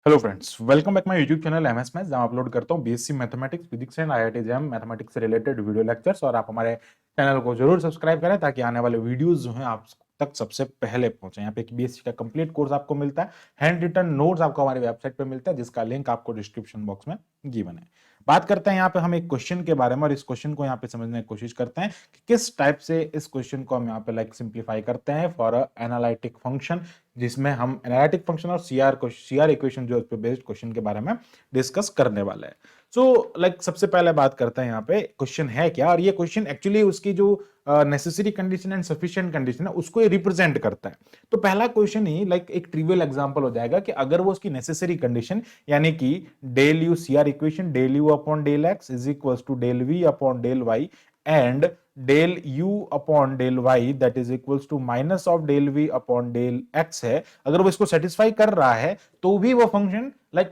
Hello friends, welcome back my YouTube channel MS maths, जहां upload करता हूं BSc mathematics, physics and IIT jam mathematics से related video lectures. और आप हमारे चैनल को जरूर सब्सक्राइब करें ताकि आने वाले वीडियोस जो हैं आप तक सबसे पहले पहुंचे। यहाँ पे एक बीएससी का कंप्लीट कोर्स आपको मिलता है, हैंड रिटन नोट्स आपको हमारी वेबसाइट पे मिलता है, जिसका लिंक आपको डिस्क्रिप्शन बॉक्स में गिवन है। बात करते हैं यहाँ पे हम एक क्वेश्चन के बारे में, और इस क्वेश्चन को यहाँ पे समझने की कोशिश करते हैं कि किस टाइप से इस क्वेश्चन को हम यहाँ पे सिंप्लीफाई करते हैं फॉर एनालिटिक फंक्शन, जिसमें हम एनालिटिक फंक्शन और सीआर इक्वेशन जो उस पे बेस्ड क्वेश्चन के बारे में डिस्कस करने वाले हैं। सो सबसे पहले बात करते हैं यहाँ पे क्वेश्चन है क्या, और ये क्वेश्चन एक्चुअली उसकी जो necessary condition and sufficient condition है उसको ये रिप्रेजेंट करता है। तो पहला क्वेश्चन ही एक ट्रिवियल एग्जांपल हो जाएगा कि अगर वो उसकी नेसेसरी कंडीशन यानी कि del U CR equation del you upon del X is equal to del we upon del Y and del u upon del y that is equals to minus of del v upon del x है, अगर वो इसको satisfy कर रहा है तो भी वो function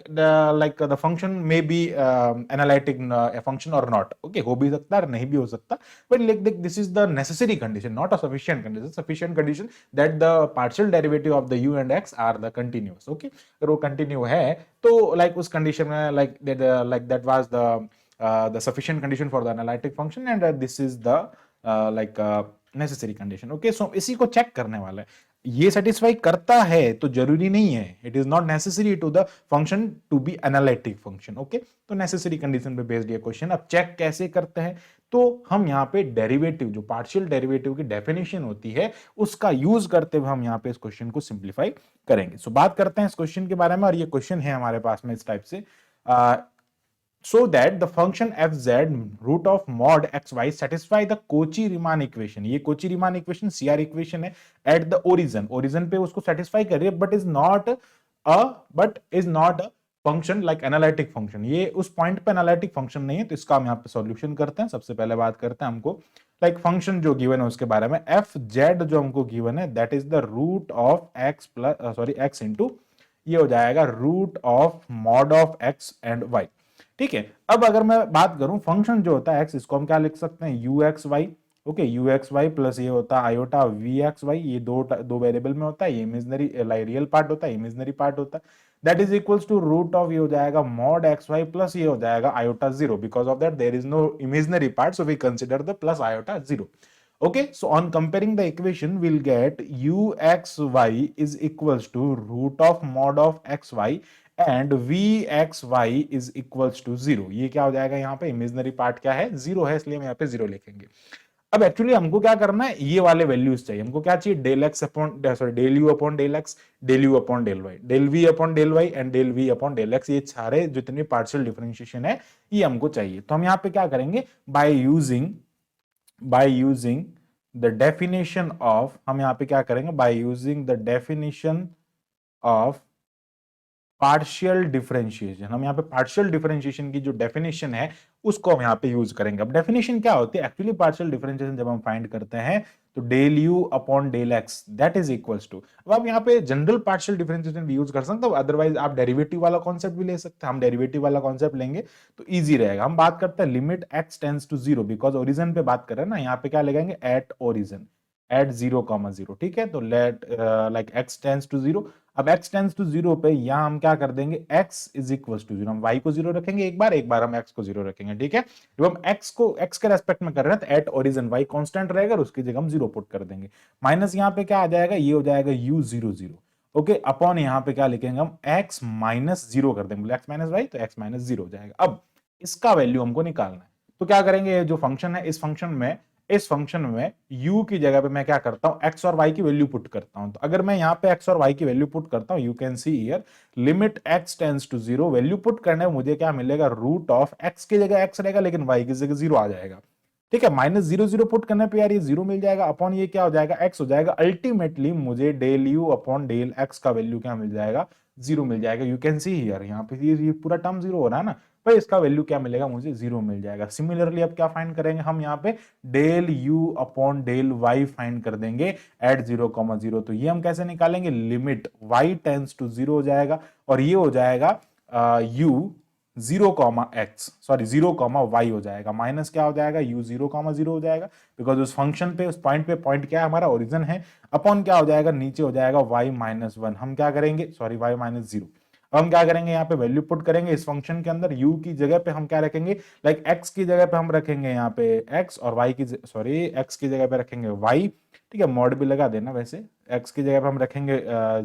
the function may be analytic function और नॉट। ओके, हो भी सकता है नहीं भी हो सकता, but this is the necessary condition, not a sufficient condition. Sufficient condition that the partial derivative of the u and x are the continuous. Okay, अगर वो कंटिन्यू है तो उस कंडीशन में that was the sufficient condition for the analytic function and this is the necessary condition. Okay, so इसी को check करने वाला है, ये सेटिस्फाई करता है तो जरूरी नहीं है, it is not necessary to the function to be analytic function. Okay, तो नेसेसरी कंडीशन पे बेस्ड ये क्वेश्चन। अब चेक कैसे करते हैं, तो हम यहाँ पे डेरिवेटिव, जो पार्शियल डेरिवेटिव की डेफिनेशन होती है उसका यूज करते हुए हम यहाँ पे इस क्वेश्चन को सिंप्लीफाई करेंगे। सो बात करते हैं इस क्वेश्चन के बारे में, और ये क्वेश्चन है हमारे पास में इस टाइप से, so that the function fz root of mod xy satisfy the Cauchy-Riemann equation। ये Cauchy-Riemann equation CR equation है at the origin पे उसको satisfy कर रही है, but is not a function like analytic function। ये उस पॉइंट पे एनालिटिक फंक्शन नहीं है, तो इसका हम यहाँ पे सॉल्यूशन करते हैं। सबसे पहले बात करते हैं हमको फंक्शन जो गिवन है उसके बारे में। एफ जेड जो हमको गिवन है that is the root of X X into ये हो जाएगा root of mod of X and Y. ठीक है, अब अगर मैं बात करूं फंक्शन जो होता है एक्स, इसको हम क्या लिख सकते हैं u x y. Okay, u x y plus ये होता है आयोटा वी एक्स वाई, ये दो वेरिएबल में होता है, ये इमेजनरी रियल पार्ट होता है, इमेजनरी पार्ट होता है, that is equals to root of ये हो जाएगा मॉड एक्स वाई प्लस ये हो जाएगा iota zero, because of that there is no imaginary part, so we consider the plus iota zero. Okay, so on comparing the equation, we'll get uxy is equals to root of mod of xy and vxy is equals to zero. ये क्या हो जाएगा, यहाँ पे imaginary part क्या है, zero है, इसलिए हम यहाँ पे जीरो लिखेंगे। अब एक्चुअली हमको क्या करना है, ये वाले वैल्यूज चाहिए हमको। क्या चाहिए, del x upon del you upon del x, del you upon del y, del we upon del Y and del we upon del x. ये सारे जितने पार्शियल डिफरेंशिएशन है ये हमको चाहिए। तो हम यहाँ पे क्या करेंगे, by using the definition of, हम यहां पे क्या करेंगे, by using the definition of partial differentiation. हम यहाँ पे पार्शियल डिफरेंशिएशन की जो डेफिनेशन है उसको हम यहाँ पे यूज करेंगे। अब डेफिनेशन क्या होती है, एक्चुअली पार्शियल डिफरेंशिएशन जब हम फाइंड करते हैं तो del you upon del x that is equals to, अब आप यहाँ पे जनरल पार्शियल डिफरेंशिएशन भी यूज कर सकते हो, अदरवाइज आप डेरिवेटिव वाला कॉन्सेप्ट भी ले सकते हैं। हम डेरिवेटिव वाला कॉन्सेप्ट लेंगे तो इजी रहेगा। हम बात करते हैं limit x tends to zero, because origin पे बात कर रहे हैं ना, यहाँ पे क्या लगाएंगे एट ओरिजिन एट 0,0। ठीक है, तो let x tends to zero. अब x टेंड्स टू जीरो पे यहां हम क्या कर देंगे, x is equal to zero, हम y को जीरो रखेंगे एक बार हम x को जीरो रखेंगे। ठीक है, जब हम x के रेस्पेक्ट में कर रहे हैं तो एट ओरिजिन y कांस्टेंट रहेगा और उसकी जगह हम जीरो पुट कर देंगे। माइनस यहाँ पे क्या आ जाएगा, ये हो जाएगा u zero zero. Okay, upon यहाँ पे क्या लिखेंगे हम x माइनस जीरो कर देंगे, x माइनस वाई तो x माइनस जीरो हो जाएगा। अब इसका वैल्यू हमको निकालना है, तो क्या करेंगे, ये जो फंक्शन है इस फंक्शन में u की जगह पे मैं क्या करता हूं, x और y की वैल्यू पुट करता हूं। तो अगर मैं यहां पे x और y की वैल्यू पुट करता हूं, you can see here limit x tends to zero, value put करने में मुझे क्या मिलेगा, रूट ऑफ x की जगह x रहेगा लेकिन y की जगह जीरो आ जाएगा। ठीक है, माइनस जीरो जीरो पुट करने पे यार ये जीरो मिल जाएगा, अपॉन ये क्या हो जाएगा x हो जाएगा। अल्टीमेटली मुझे del u upon del x का वैल्यू क्या मिल जाएगा, जीरो मिल जाएगा। यू कैन सी हियर यहाँ पे ये पूरा टर्म जीरो हो रहा है ना, भाई इसका वैल्यू क्या मिलेगा, मुझे जीरो मिल जाएगा। सिमिलरली अब क्या फाइंड करेंगे हम, यहाँ पे del u upon del y find कर देंगे एट 0,0। तो ये हम कैसे निकालेंगे, limit y tends to zero हो जाएगा और ये हो जाएगा u 0,x सॉरी 0,y हो जाएगा, माइनस क्या हो जाएगा, u 0,0 हो जाएगा, बिकॉज उस फंक्शन पे उस पॉइंट पे पॉइंट क्या है हमारा, ओरिजिन है, अपॉन क्या हो जाएगा, नीचे हो जाएगा y माइनस वन। हम क्या करेंगे, सॉरी y माइनस जीरो। अब हम क्या करेंगे, यहाँ पे वैल्यू पुट करेंगे इस फंक्शन के अंदर। u की जगह पे हम क्या रखेंगे, लाइक x की जगह पे हम रखेंगे यहाँ पे x, और y की सॉरी x की जगह पे रखेंगे y, ठीक है, मॉड भी लगा देना वैसे। x की जगह पे हम रखेंगे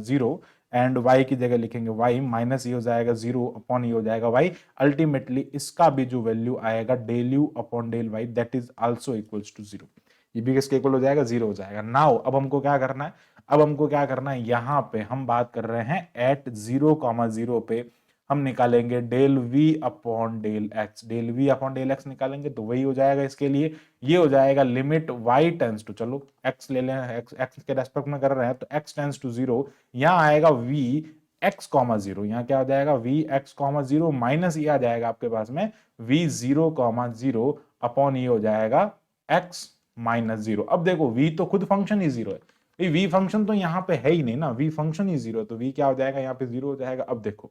0 एंड y की जगह लिखेंगे y, माइनस ये हो जाएगा 0 अपॉन ये हो जाएगा y। अल्टीमेटली इसका भी जो वैल्यू आएगा del u upon del y that is also equals to 0। ये भी किसके इक्वल हो जाएगा, 0 हो जाएगा। नाउ अब हमको क्या करना है, अब हमको क्या करना है, यहां पे हम बात कर रहे हैं एट 0,0 पे हम निकालेंगे del v upon del x। Del v upon del x निकालेंगे तो वही हो जाएगा इसके लिए, ये हो जाएगा लिमिट y टेंस टू, चलो x ले लें, x के रेस्पेक्ट में कर रहे हैं तो x टेंस टू 0, यहाँ आएगा v x,0, यहाँ क्या हो जाएगा v x,0 माइनस ये आ जाएगा आपके पास में v 0,0 अपॉन ये हो जाएगा x माइनस 0। अब देखो v तो खुद फंक्शन ही 0 है, v फंक्शन तो यहाँ पे है ही नहीं ना, v फंक्शन ही 0 है, तो v क्या हो जाएगा, यहाँ पे 0 हो जाएगा। अब देखो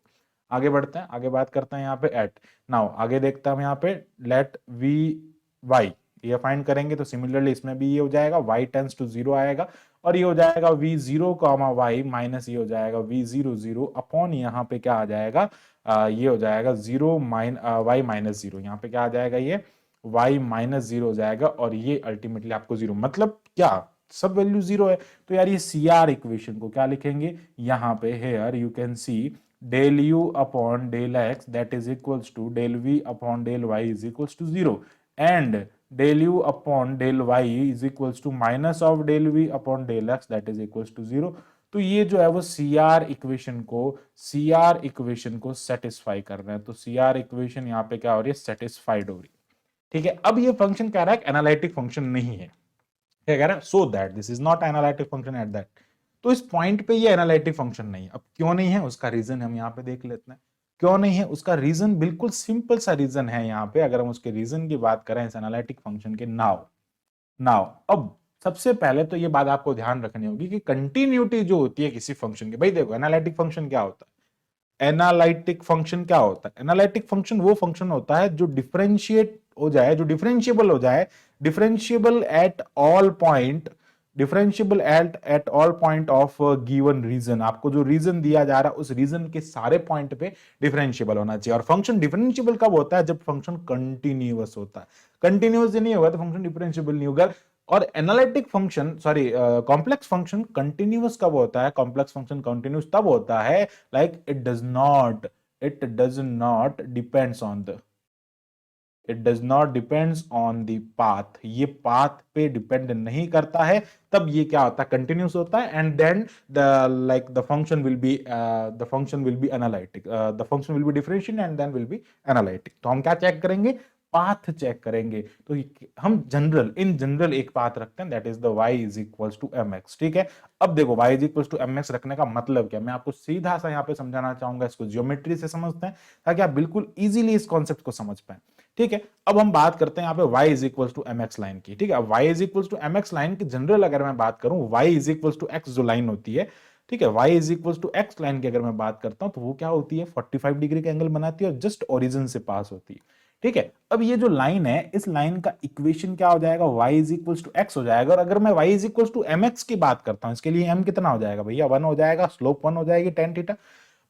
आगे बढ़ते हैं, आगे बात करते हैं यहाँ पे एट। नाउ आगे देखता हूं यहाँ पे लेट वी वाई, ये फाइंड करेंगे तो सिमिलरली इसमें भी ये हो जाएगा y टेंस टू 0 आएगा, और ये हो जाएगा v 0 कॉमा वाई माइनस ये हो जाएगा v 0 0 अपॉन यहाँ पे क्या आ जाएगा, ये हो जाएगा 0 वाई माइनस 0, यहाँ पे क्या आ जाएगा, ये y माइनस 0 हो जाएगा, और ये अल्टीमेटली आपको 0, मतलब क्या सब वैल्यू 0 है। तो यार ये CR इक्वेशन को क्या लिखेंगे, यहाँ पे here you can see del u upon del x that is equals to del v upon del y is equals to 0, and del u upon del y is equals to minus of del v upon del x that is equals to 0। तो ये जो है वो CR equation को satisfy कर रहे हैं, तो CR इक्वेशन यहाँ पे क्या हो रही है, सेटिस्फाइड हो रही है। ठीक है, अब ये फंक्शन कह रहा है एनालिटिक फंक्शन नहीं है, क्या कह रहा है, so that this is not analytic function at that. तो इस पॉइंट पे ये एनालिटिक फंक्शन नहीं है। अब क्यों नहीं है, उसका रीजन हम यहाँ पे देख लेते हैं। क्यों नहीं है उसका रीजन, बिल्कुल सिंपल सा रीजन है यहाँ पे। अगर हम उसके रीजन की बात करें इस एनालिटिक फंक्शन के, नाउ नाउ अब सबसे पहले तो ये बात आपको ध्यान रखनी होगी कि कंटिन्यूटी जो होती है किसी फंक्शन की, भाई देखो एनालिटिक फंक्शन क्या होता है, एनालिटिक फंक्शन क्या होता है, एनालिटिक फंक्शन वो फंक्शन होता है जो डिफरेंशिएट हो जाए, जो डिफरेंशिएबल हो जाए, differentiable at all point, differentiable at all point of given region. आपको जो रीजन दिया जा रहा है उस रीजन के सारे पॉइंट पे डिफरेंशिएबल होना चाहिए। और फंक्शन डिफरेंशिएबल कब होता है, जब फंक्शन कंटिन्यूअस होता है। कंटिन्यूअस नहीं होगा तो फंक्शन डिफरेंशिएबल नहीं होगा। और analytic function sorry complex function continuous कब होता है, कॉम्प्लेक्स फंक्शन कंटिन्यूअस तब होता है like it does not depends on the, it does not depends on the path, ये पाथ पे डिपेंड नहीं करता है, तब ये क्या होता है, कंटिन्यूस होता है। And then the function will be analytic, the function will be differentiate and then will be analytic. तो हम क्या चेक करेंगे, पाथ चेक करेंगे। तो हम इन जनरल एक पाथ रखते हैं, that is the y is equals to mx। ठीक है, अब देखो y is equals to mx रखने का मतलब क्या, मैं आपको सीधा सा यहाँ पे समझाना चाहूंगा, इसको ज्योमेट्री से समझते हैं ताकि आप बिल्कुल इजीली इस कॉन्सेप्ट को समझ पाए। ठीक है, अब हम बात करते हैं यहाँ पे y is equals to mx line की। ठीक है, y is equals to mx line की जनरल अगर मैं बात करूं, y is equals to x जो लाइन होती है, ठीक है, y is equals to x line की अगर मैं बात करता हूं तो वो क्या होती है, 45 डिग्री का एंगल बनाती है और जस्ट ओरिजिन से पास होती है। ठीक है, अब ये जो लाइन है, इस लाइन का इक्वेशन क्या हो जाएगा, y is equals to x हो जाएगा। और अगर मैं y is equals to mx की बात करता हूं, इसके लिए m कितना हो जाएगा भैया, 1 हो जाएगा, स्लोप 1 हो जाएगी tan थीटा।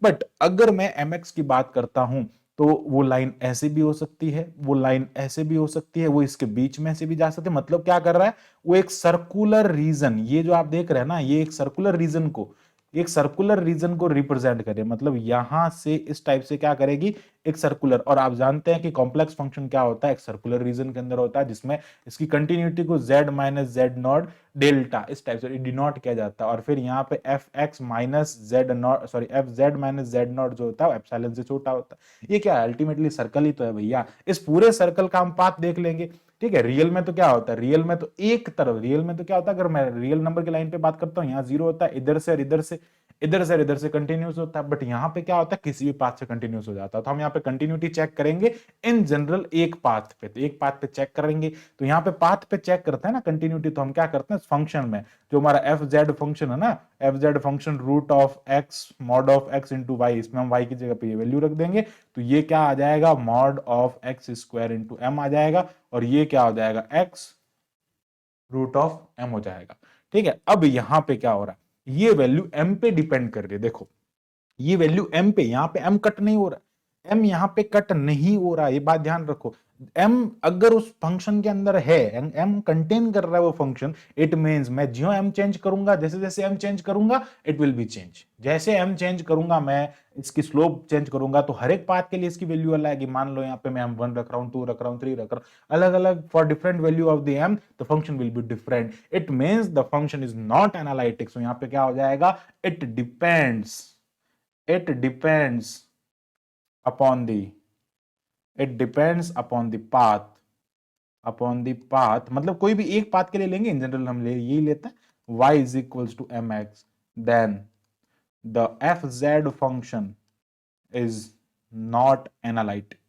बट अगर मैं mx की बात करता हूं तो वो लाइन ऐसे भी हो सकती है, वो लाइन ऐसे भी हो सकती है, वो इसके बीच में से भी जा सकती है। मतलब क्या कर रहा है, वो एक सर्कुलर रीजन, ये जो आप देख रहे हैं ना, ये एक सर्कुलर रीजन को रिप्रेजेंट करे, मतलब यहां से इस टाइप से क्या करेगी, एक सर्कुलर। और आप जानते हैं कि कॉम्प्लेक्स फंक्शन क्या होता है, एक सर्कुलर रीजन के अंदर होता है, जिसमें इसकी कंटिन्यूटी को z minus Z not delta इस टाइप से डिनोट किया जाता है। और फिर यहाँ पे F x minus Z not sorry F Z minus Z not जो होता है एप्सिलॉन से छोटा होता है। ये क्या है, अल्टीमेटली सर्कल ही तो है भैया। इस पूरे सर्कल का हम पाथ देख लेंगे। ठीक है, रियल में तो क्या होता है, रियल में तो क्या होता है, अगर मैं रियल नंबर की लाइन पे बात करता हूँ, यहाँ 0 होता है, इधर से और इधर से कंटिन्यूस होता है। बट यहाँ पे क्या होता है, किसी भी पाथ से कंटिन्यूस हो जाता है। तो हम यहाँ पे कंटिन्यूटी चेक करेंगे इन जनरल एक पाथ पे, तो एक पाथ पे चेक करेंगे। तो यहाँ पे पाथ पे चेक करते हैं ना कंटिन्यूटी, तो हम क्या करते हैं फंक्शन में, जो हमारा एफ जेड फंक्शन है ना, f z function root of x mod of x into y, इसमें हम वाई की जगह पे ये वैल्यू रख देंगे। तो ये क्या आ जाएगा, mod of x square into m आ जाएगा, और ये क्या हो जाएगा, एक्स रूट ऑफ एम हो जाएगा। ठीक है, अब यहां पे क्या हो रहा है, ये वैल्यू m पे डिपेंड कर रही है। देखो ये वैल्यू m पे, यहाँ पे m कट नहीं हो रहा, m यहाँ पे कट नहीं हो रहा, ये बात ध्यान रखो। m अगर उस फंक्शन के अंदर है, m कंटेन कर रहा है वो फंक्शन, इट मींस मैं ज्यों m चेंज करूंगा, जैसे जैसे m चेंज करूंगा इट विल बी चेंज। जैसे m चेंज करूंगा, मैं इसकी स्लोप चेंज करूंगा, तो हर एक पाथ के लिए इसकी वैल्यू अलग आएगी। मान लो यहाँ पे मैं m1 रख रहा हूँ, 2 रख रहा हूँ, 3 रख रहा हूँ, अलग अलग for different value of the m, the function will be different. It means the function is not analytic. So यहाँ पे क्या हो जाएगा, it depends, it depends upon the, it depends upon the path, upon the path मतलब कोई भी एक path के लिए लेंगे, इन जनरल हम यही लेते हैं, y is equals to mx, then the fz function is not analytic।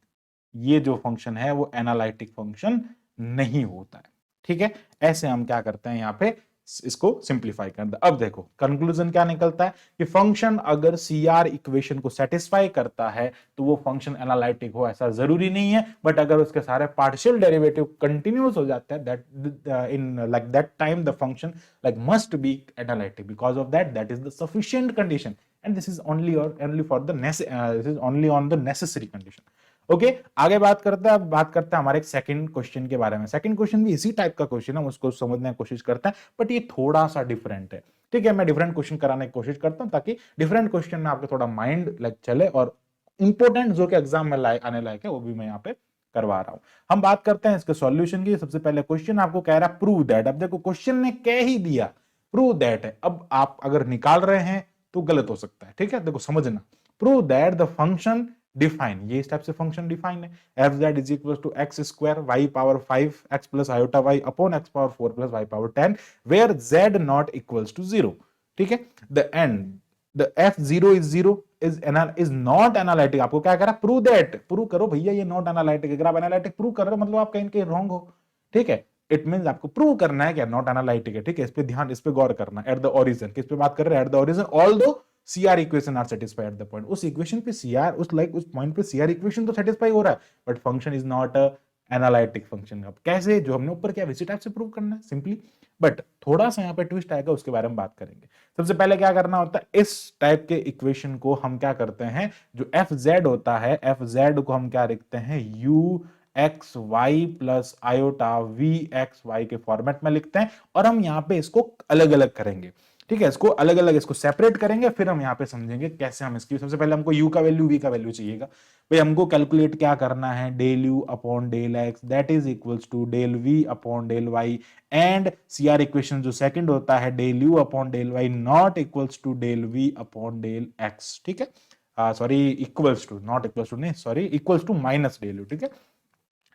ये जो फंक्शन है वो एनालिटिक फंक्शन नहीं होता है, ठीक है। ऐसे हम क्या करते हैं यहाँ पे, इसको सिंप्लीफाई कर दे। अब देखो कंक्लूजन क्या निकलता है कि फंक्शन अगर CR इक्वेशन को सेटिस्फाई करता है तो वो फंक्शन एनालिटिक हो, ऐसा जरूरी नहीं है, बट अगर उसके सारे पार्शियल डेरिवेटिव कंटिन्यूअस हो जाते हैं, that in like that time the function like must be analytic, because of that is the sufficient condition, and this is only for the this is only on the necessary condition. Okay आगे बात करते हैं। अब बात करते हैं हमारे एक सेकंड क्वेश्चन के बारे में। सेकंड क्वेश्चन भी इसी टाइप का क्वेश्चन है, उसको समझने की कोशिश करते हैं, बट ये थोड़ा सा डिफरेंट है, ठीक है। मैं डिफरेंट क्वेश्चन कराने की कोशिश करता हूं ताकि डिफरेंट क्वेश्चन में आपको थोड़ा माइंड लाइक चले, और इंपॉर्टेंट जो कि एग्जाम में आने लायक है वो भी मैं यहाँ पे करवा रहा हूं। हम बात करते हैं इसके सॉल्यूशन की। सबसे पहले क्वेश्चन आपको कह रहा है प्रूव दैट। अब देखो क्वेश्चन ने कह ही दिया प्रूव दैट है, अब आप अगर निकाल रहे हैं तो गलत हो सकता है, ठीक है। देखो समझना, prove that the function define, ये इस टाइप से फंक्शन डिफाइन है, f z is equal to x square y power 5 x plus iota y upon x power 4 plus y power 10 where z not equals to 0, ठीक है। The end the f zero is zero is not analytic. आपको क्या करा, prove that, prove करो भैया ये not analytic. अगर आप एनालिटिक प्रूव कर रहे हो मतलब आप कहीं कहीं रॉन्ग हो, ठीक है। इट मींस आपको प्रूव करना है कि नॉट एनालिटिक है, ठीक है। इस पे ध्यान, इस पे गौर करना। एट द ओरिजिन, किस पे बात कर रहे हैं, at the origin although CR equation are satisfied at the point. उस इक्वेशन पे CR उस पॉइंट पे CR इक्वेशन तो सेटिस्फाई हो रहा है, but function is not a analytic function. अब कैसे, जो हमने ऊपर किया वैसे टाइप से प्रूव करना है सिंपली, बट थोड़ा सा यहाँ पे ट्विस्ट आएगा, उसके बारे में बात करेंगे। सबसे पहले क्या करना होता है, इस टाइप के इक्वेशन को हम क्या करते हैं, जो एफ जेड होता है, एफ जेड को हम क्या लिखते हैं, u x y plus iota v x y के फॉर्मेट में लिखते हैं, और हम यहाँ पे इसको अलग अलग करेंगे, ठीक है। इसको अलग अलग, इसको सेपरेट करेंगे, फिर हम यहाँ पे समझेंगे कैसे हम इसकी, सबसे पहले हमको u का वैल्यू v का वैल्यू चाहिएगा। भाई हमको कैलकुलेट क्या करना है, del u upon del x that is equals to del v upon del y, and CR equation जो सेकंड होता है del u upon del y not equals to del v upon del x, ठीक है। Sorry equals to, not equals to नहीं, sorry equals to minus del u, ठीक है।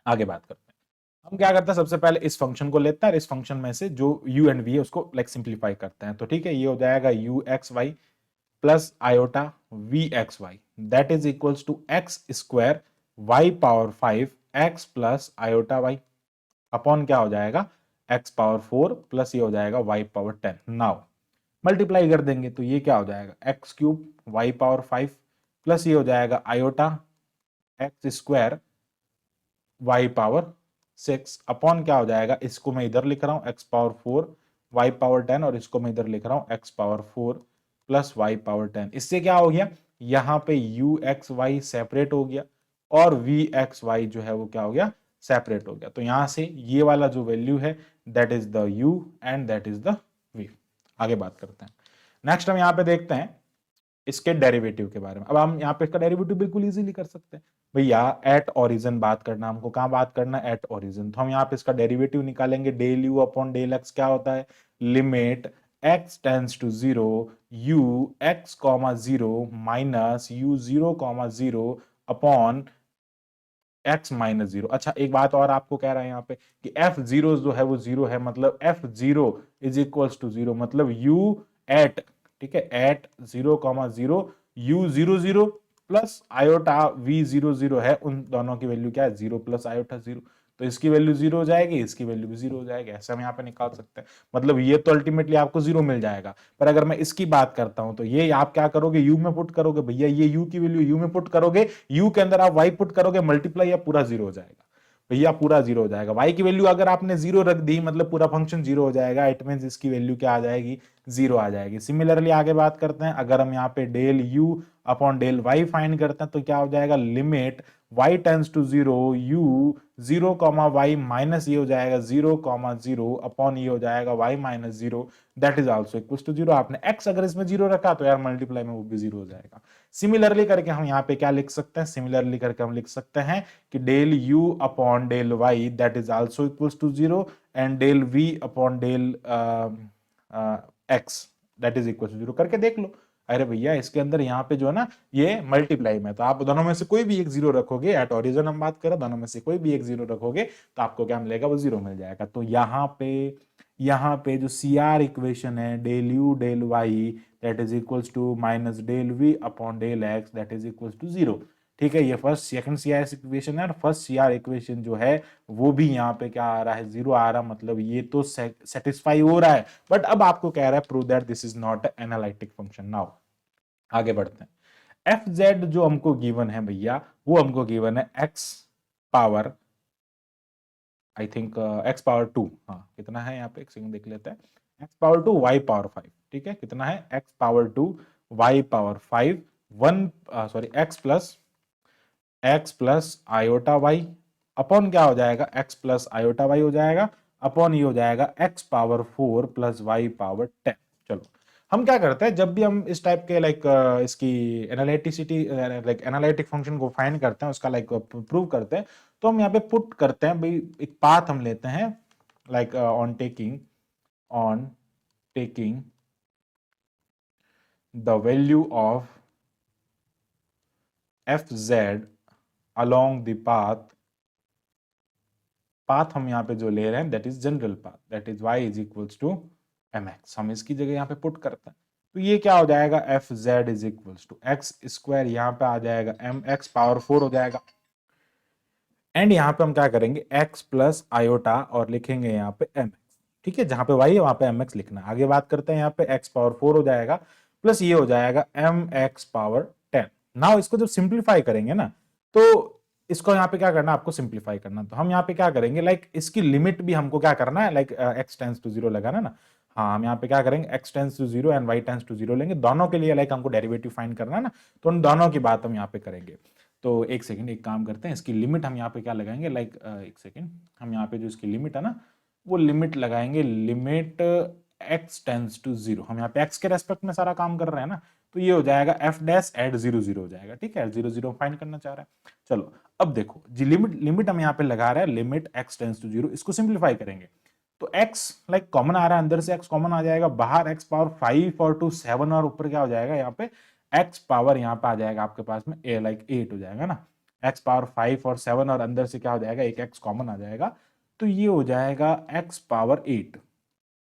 आगे बात करते हैं। हम क्या करते हैं, सबसे पहले इस फंक्शन को लेते हैं, और इस फंक्शन में से जो u एंड v है उसको लाइक सिंप्लीफाई करते हैं। तो ठीक है, ये हो जाएगा u x y plus iota v x y that is equals to x square y power 5 x plus iota y upon क्या हो जाएगा, एक्स पावर 4 प्लस ये हो जाएगा वाई पावर 10। नाउ मल्टीप्लाई कर देंगे तो ये क्या हो जाएगा, x cube y power 5 plus ये हो जाएगा iota x square y power 6 upon क्या हो जाएगा, इसको मैं इधर लिख रहा हूं एक्स पावर 4 वाई पावर 10, और इसको मैं इधर लिख रहा हूं x power 4 plus y power 10। इससे क्या हो गया, यहां पे यू एक्स वाई सेपरेट हो गया, और वी एक्स वाई जो है वो क्या हो गया, सेपरेट हो गया। तो यहां से ये वाला जो वैल्यू है that is the u and that is the v। आगे बात करते हैं। नेक्स्ट हम यहां पे देखते हैं इसके डेरिवेटिव के बारे में। अब हम यहाँ पे इसका डेरिवेटिव बिल्कुल इजीली कर सकते हैं। भैया एट ओरिजिन बात करना, हमको कहाँ बात करना है, एट ओरिजिन। तो हम यहाँ पे इसका डेरिवेटिव निकालेंगे, del you upon del x क्या होता है, limit x tends to 0 u x comma 0 minus u 0 comma 0 upon x minus 0। अच्छा एक बात और आपको कह रहा है यहाँ पे कि f जीरो जो है वो 0 है, मतलब f zero is equals to 0, मतलब u एट, ठीक है, at 0 comma 0 u 0 0 plus iota v 0 0 है, उन दोनों की वैल्यू क्या है, 0 प्लस आयोटा 0। तो इसकी वैल्यू 0 हो जाएगी, इसकी वैल्यू भी 0 हो जाएगी। ऐसे हम यहाँ पे निकाल सकते हैं, मतलब ये तो अल्टीमेटली आपको 0 मिल जाएगा। पर अगर मैं इसकी बात करता हूं तो ये आप क्या करोगे, u में पुट करोगे, भैया ये u की वैल्यू u में पुट करोगे, u के अंदर आप y पुट करोगे, मल्टीप्लाई या पूरा 0 हो जाएगा। भैया पूरा जीरो हो जाएगा। y की वैल्यू अगर आपने जीरो रख दी मतलब पूरा फंक्शन जीरो हो जाएगा, इट मींस इसकी वैल्यू क्या आ जाएगी, जीरो आ जाएगी। सिमिलरली आगे बात करते हैं, अगर हम यहाँ पे del u upon del y find करते हैं तो क्या हो जाएगा, limit y tends to zero u zero comma y minus ये हो जाएगा जीरो कॉमा जीरो अपॉन ये हो जाएगा y minus zero, that is also equal to zero. आपने x अगर इसमें जीरो रखा तो यार मल्टीप्लाई में वो भी जीरो हो जाएगा। सिमिलरली करके हम यहाँ पे क्या लिख सकते हैं, सिमिलरली करके हम लिख सकते हैं कि del u upon del y that is also equal to zero and del v upon del x that is equal to zero करके देख लो। अरे भैया इसके अंदर यहाँ पे जो है ना ये मल्टीप्लाई में, तो आप दोनों में से कोई भी एक जीरो रखोगे, एट ओरिजिन हम बात करें, दोनों में से कोई भी एक जीरो रखोगे तो आपको क्या मिलेगा, वो जीरो मिल जाएगा। तो यहाँ पे जो सी आर इक्वेशन है del u del y that is equals to minus del we upon del x that is equals to zero. ठीक है, ये first second C R equation है और फर्स्ट सी आर इक्वेशन जो है वो भी यहाँ पे क्या आ रहा है, जीरो आ रहा है, मतलब ये तो सेटिस्फाई हो रहा है। बट अब आपको कह रहा है prove that this is not analytic function. Now आगे बढ़ते हैं। एफ जेड जो हमको गिवन है भैया, वो हमको गिवन है x power I think x power two, हाँ कितना है यहाँ पे एक सेकंड देख लेते हैं, x power two y power five. ठीक है, कितना है, x power two y power five, one sorry x plus iota y upon क्या हो जाएगा, एक्स प्लस आयोटा वाई हो जाएगा अपॉन ये हो जाएगा x power four plus y power ten. चलो हम क्या करते हैं, जब भी हम इस टाइप के लाइक इसकी एनालिटिसिटी लाइक एनालिटिक फंक्शन को फाइंड करते हैं, उसका लाइक प्रूव करते हैं, तो हम यहाँ पे पुट करते हैं भाई, एक पाथ हम लेते हैं like on taking the value of f z along the path हम यहाँ पे जो ले रहे हैं that is general path, that is y is equals to m x. हम इसकी जगह यहाँ पे पुट करते हैं तो ये क्या हो जाएगा, f z is equals to x square, यहाँ पे आ जाएगा एम एक्स पावर फोर हो जाएगा, एंड यहाँ पे हम क्या करेंगे एक्स प्लस आयोटा और लिखेंगे यहाँ पे एम एक्स। ठीक है, जहां पे y है वहां पे एम एक्स लिखना है। आगे बात करते हैं, यहाँ पे एक्स पावर फोर हो जाएगा प्लस ये हो जाएगा m x power ten. Now इसको जब सिंप्लीफाई करेंगे ना तो इसको यहाँ पे क्या करना, आपको सिंप्लीफाई करना, तो हम यहाँ पे क्या करेंगे, लाइक इसकी लिमिट भी हमको क्या करना है, like x tends to zero लगाना ना। हाँ, हम यहाँ पे क्या करेंगे, x tends to zero and y tends to zero लेंगे, दोनों के लिए लाइक हमको डेरिवेटिव फाइंड करना है ना, तो उन दोनों की बात हम यहाँ पे करेंगे। तो एक सेकंड, एक काम करते हैं, इसकी लिमिट हम यहाँ पे क्या लगाएंगे, लाइक एक सेकंड, हम यहाँ पे जो इसकी लिमिट है ना वो लिमिट लगाएंगे, limit x tends to zero. हम यहाँ पे एक्स के रेस्पेक्ट में सारा काम कर रहे हैं ना, तो ये हो जाएगा f dash at zero zero हो जाएगा। ठीक है, जीरो जीरो फाइंड करना चाह रहे हैं। चलो अब देखो जी, लिमिट हम यहाँ पे लगा रहे हैं, limit x tends to zero, इसको सिंप्लीफाई करेंगे तो x लाइक कॉमन आ रहा है, अंदर से x कॉमन आ जाएगा, बाहर x पावर 5 और 2 7 और ऊपर क्या हो जाएगा यहाँ पे x पावर यहाँ पे आ जाएगा आपके पास में a लाइक 8 हो जाएगा ना, x पावर 5 और 7 और अंदर से क्या हो जाएगा, एक x कॉमन आ जाएगा, तो ये हो जाएगा x पावर 8।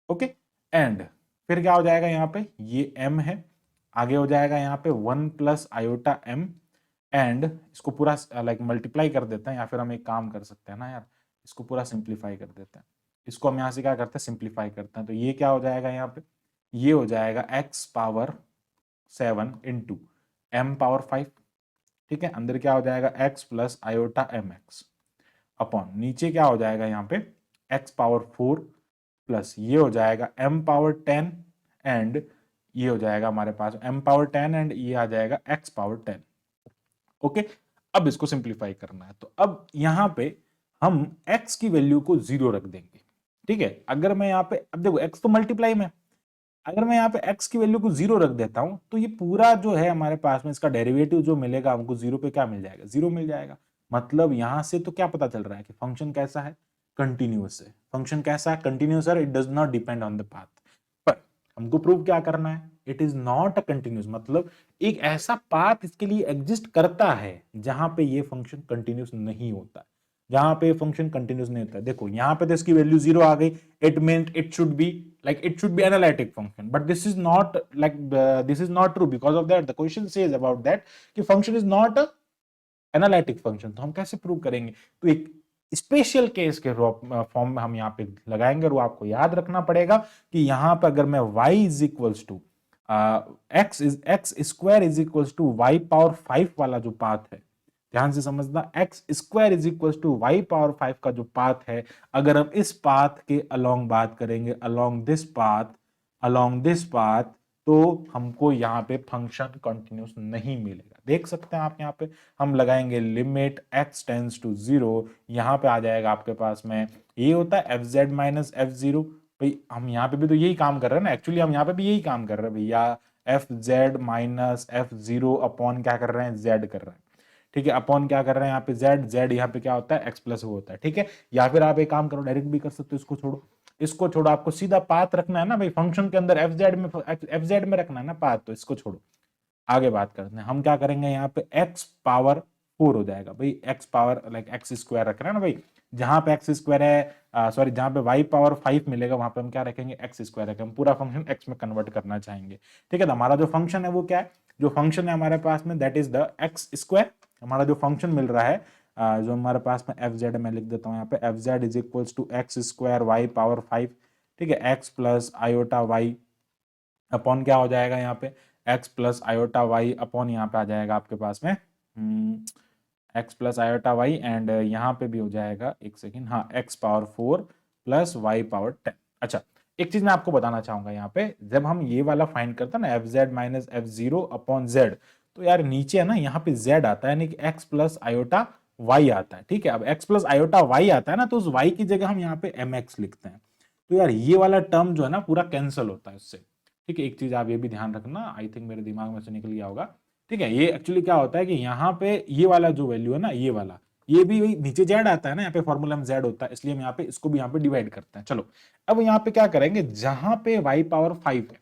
ओके, एंड फिर क्या हो जाएगा यहाँ पे, ये m है, आगे हो जाएगा यहाँ पे 1 प्लस आयोटा m, एंड इसको पूरा लाइक मल्टीप्लाई कर देते हैं, या फिर हम एक काम कर सकते हैं ना यार, इसको पूरा सिंप्लीफाई कर देते हैं, इसको हम यहाँ से क्या करते हैं, सिंप्लीफाई करते हैं, तो ये क्या हो जाएगा यहाँ पे, ये हो जाएगा x power 7 into m power 5। ठीक है, अंदर क्या हो जाएगा x plus iota m x upon नीचे क्या हो जाएगा यहाँ पे x पावर 4 प्लस ये हो जाएगा m पावर 10 एंड ये हो जाएगा हमारे पास m पावर 10 एंड ये आ जाएगा x पावर 10। ओके, अब इसको सिंप्लीफाई करना है, तो अब यहाँ पे हम x की वैल्यू को जीरो रख देंगे। ठीक है, अगर मैं यहाँ पे, अब देखो x तो मल्टीप्लाई में, अगर मैं यहाँ पे x की वैल्यू को जीरो रख देता हूं तो ये पूरा जो है हमारे पास में इसका डेरिवेटिव जो मिलेगा हमको जीरो पे क्या मिल जाएगा, जीरो मिल जाएगा। मतलब यहां से तो क्या पता चल रहा है कि फंक्शन कैसा है, कंटिन्यूअस है। फंक्शन कैसा है, कंटिन्यूअस है, it does not depend on the path. पर हमको प्रूव क्या करना है, it is not a continuous, मतलब एक ऐसा पाथ इसके लिए एग्जिस्ट करता है जहां पे ये फंक्शन कंटिन्यूअस नहीं होता, जहां पे फंक्शन कंटिन्यूअस नहीं होता। देखो यहाँ पे तो इसकी वैल्यू जीरो आ गई, it means it should be like it should be analytic function, but this is not like this is not true, because of that the question says about that कि function is not a analytic function। तो हम कैसे prove करेंगे, तो एक special case के form में हम यहाँ पे लगाएंगे, और वो आपको याद रखना पड़ेगा कि यहाँ पे अगर मैं y is equals to x square is equals to y power 5 वाला जो पाथ है, ध्यान से समझना, x square is equal to y power 5 का जो पाथ है, अगर हम इस पाथ के अलोंग बात करेंगे, अलोंग दिस पाथ, तो हमको यहाँ पे फंक्शन कंटिन्यूस नहीं मिलेगा। देख सकते हैं आप, यहाँ पे हम लगाएंगे लिमिट x टेंस टू 0, यहाँ पे आ जाएगा आपके पास में, ये होता है f Z minus F zero. भाई हम यहाँ पे भी तो यही काम कर रहे हैं ना, एक्चुअली हम यहाँ पे भी यही काम कर रहे हैं भैया, F Z minus F zero upon क्या कर रहे हैं, जेड कर रहे हैं, ठीक है, अपॉन क्या कर रहे हैं यहाँ पे जेड, जेड यहाँ पे क्या होता है, एक्स प्लस वो होता है, ठीक है। या फिर आप एक काम करो, डायरेक्ट भी कर सकते हो, इसको छोड़ो, आपको सीधा पाथ रखना है ना भाई, फंक्शन के अंदर एफ जेड में रखना है ना पाथ, तो इसको छोड़ो, आगे बात करते हैं। हम क्या करेंगे यहाँ पे, एक्स पावर 4 हो जाएगा भाई, x power like x square रख रहे हैं ना भाई, जहां पे एक्स स्क्वायर है, सॉरी जहां पे वाई पावर 5 मिलेगा वहां पे हम क्या रखेंगे, एक्स स्क्वायर रखेंगे, हम पूरा फंक्शन एक्स में कन्वर्ट करना चाहेंगे, ठीक है। तो हमारा जो फंक्शन है वो क्या है, जो फंक्शन है हमारे पास में, that is the x square. हमारा जो फंक्शन मिल रहा है, जो हमारे पास में एफ जेड, मैं लिख देता हूँ यहाँ पे, f z is equals to x square y power 5, ठीक है, x plus iota y upon क्या हो जाएगा यहाँ पे, x plus iota y upon यहाँ पे आ जाएगा आपके पास में x plus iota y, and यहाँ पे भी हो जाएगा, एक सेकेंड, हाँ, x पावर 4 प्लस y पावर 10। अच्छा, एक चीज मैं आपको बताना चाहूंगा यहाँ पे, जब हम ये वाला फाइंड करते हैं ना, f Z minus F zero upon Z, तो यार नीचे है ना, यहाँ पे z आता है, यानी कि x प्लस आयोटा y आता है, ठीक है। अब x प्लस आयोटा y आता है ना, तो उस y की जगह हम यहाँ पे mx लिखते हैं, तो यार ये वाला टर्म जो है ना पूरा कैंसिल होता है उससे, ठीक है। एक चीज आप ये भी ध्यान रखना, आई थिंक मेरे दिमाग में से निकल गया होगा, ठीक है। ये एक्चुअली क्या होता है कि यहाँ पे ये वाला जो वैल्यू है ना, ये वाला, ये भी वही नीचे जेड आता है ना, यहाँ पे फॉर्मूला में जेड होता है, इसलिए हम यहाँ पे इसको भी यहाँ पे डिवाइड करते हैं। चलो, अब यहाँ पे क्या करेंगे, जहां पे वाई पावर 5 है,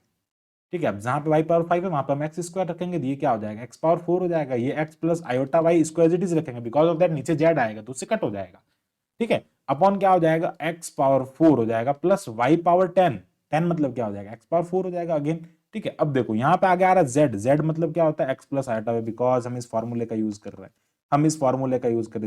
ठीक है, अब जहां पे वाई पावर 5 है वहां पे हम एक्स स्क्वायर रखेंगे, तो ये क्या हो जाएगा, एक्स पावर 4 हो जाएगा, ये x plus iota y square it is रखेंगे, बिकॉज ऑफ दैट नीचे जेड आएगा तो उससे कट हो जाएगा, ठीक है। अपॉन क्या हो जाएगा, एक्स पावर 4 हो जाएगा प्लस वाई पावर 10, 10 मतलब क्या हो जाएगा, एक्स पावर 4 हो जाएगा अगेन, ठीक है। अब देखो यहाँ पे आगे आ रहा है जेड, जेड मतलब क्या होता है, एक्स प्लस आयोटा, बिकॉज हम इस फॉर्मूले का यूज कर रहे हैं,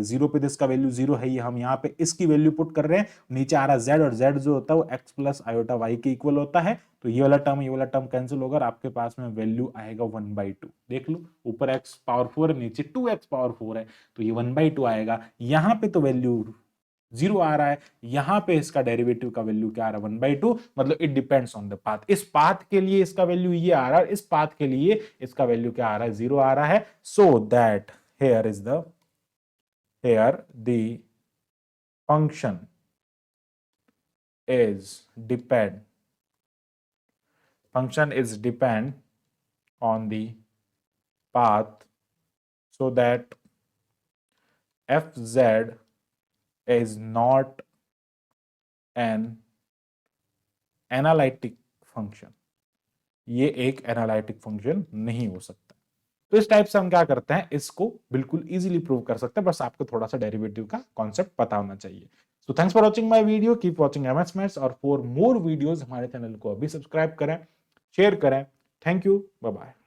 जीरो पे इसका वैल्यू जीरो है, ये हम यहाँ पे इसकी वैल्यू पुट कर रहे हैं, नीचे आ रहा है जेड, और जेड जो होता है वो एक्स प्लस आयोटा वाई के इक्वल होता है, तो ये वाला टर्म कैंसिल होगा, और आपके पास में वैल्यू आएगा 1/2। देख लो, ऊपर एक्स पावर 4 है, नीचे 2x पावर 4 है, तो ये 1/2 आएगा। यहाँ पे तो वैल्यू जीरो आ रहा है, यहां पे इसका डेरिवेटिव का वैल्यू क्या आ रहा है, 1/2, मतलब it depends on the path. इस पाथ के लिए इसका वैल्यू ये आ रहा है, इस पाथ के लिए इसका वैल्यू क्या आ रहा है, जीरो आ रहा है। So that here the function is depend on the path, so that fz is not an analytic function, ये एक एनालिटिक फंक्शन नहीं हो सकता। तो इस टाइप से हम क्या करते हैं, इसको बिल्कुल इजीली प्रूव कर सकते हैं, बस आपको थोड़ा सा डेरिवेटिव का कॉन्सेप्ट पता होना चाहिए। So thanks for watching my video, keep watching MS maths, और फॉर मोर वीडियोस हमारे चैनल को अभी सब्सक्राइब करें, शेयर करें। Thank you, bye bye.